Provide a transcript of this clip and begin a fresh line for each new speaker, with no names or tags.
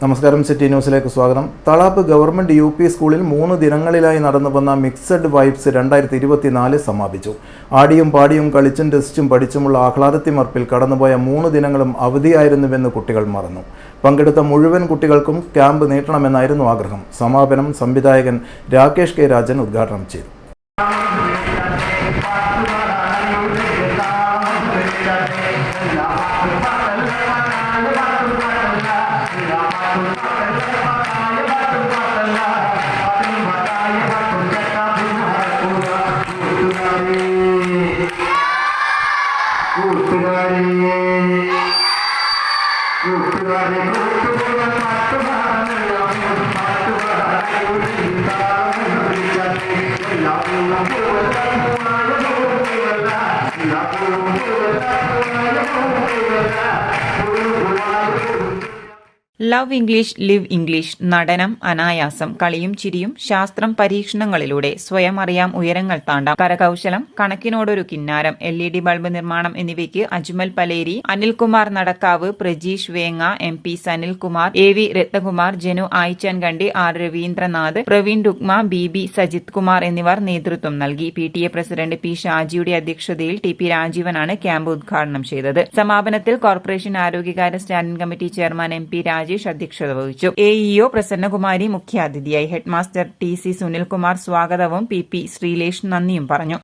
നമസ്കാരം, സിറ്റി ന്യൂസിലേക്ക് സ്വാഗതം. തളാപ്പ് ഗവൺമെന്റ് യു പി സ്കൂളിൽ 3 ദിനങ്ങളിലായി നടന്നു വന്ന മിക്സഡ് വൈബ്സ് 2024 സമാപിച്ചു. ആടിയും പാടിയും കളിച്ചും രസിച്ചും പഠിച്ചുമുള്ള ആഹ്ലാദത്തിമർപ്പിൽ കടന്നുപോയ 3 ദിനങ്ങളും അവധിയായിരുന്നുവെന്ന് കുട്ടികൾ മറന്നു. പങ്കെടുത്ത മുഴുവൻ കുട്ടികൾക്കും ക്യാമ്പ് നീട്ടണമെന്നായിരുന്നു ആഗ്രഹം. സമാപനം സംവിധായകൻ രാകേഷ് കെ രാജൻ ഉദ്ഘാടനം ചെയ്തു.
ലവ് ഇംഗ്ലീഷ് ലിവ് ഇംഗ്ലീഷ് നടനം അനായാസം, കളിയും ചിരിയും, ശാസ്ത്രം പരീക്ഷണങ്ങളിലൂടെ സ്വയം അറിയാം ഉയരങ്ങൾ താണ്ടാം, കരകൌശലം, കണക്കിനോടൊരു കിന്നാരം, LED ബൾബ് നിർമ്മാണം എന്നിവയ്ക്ക് അജ്മൽ പലേരി, അനിൽകുമാർ നടക്കാവ്, പ്രജീഷ് വേങ്ങ, MP സനിൽകുമാർ, AV രത്നകുമാർ, ജനു ആയിച്ചാൻകണ്ടി, R രവീന്ദ്രനാഥ്, പ്രവീൺ രുക്മ, BB സജിത് കുമാർ എന്നിവർ നേതൃത്വം നൽകി. PTA പ്രസിഡന്റ് P ഷാജിയുടെ അധ്യക്ഷതയിൽ TP രാജീവനാണ് ക്യാമ്പ് ഉദ്ഘാടനം ചെയ്തത്. സമാപനത്തിൽ കോർപ്പറേഷൻ ആരോഗ്യകാര്യ standing committee chairman MP Rajesh അധ്യക്ഷത വഹിച്ചു. AEO പ്രസന്നകുമാരി മുഖ്യാതിഥിയായി. ഹെഡ്മാസ്റ്റർ TC സുനിൽകുമാർ സ്വാഗതവും PP ശ്രീലേഷ് നന്ദിയും പറഞ്ഞു.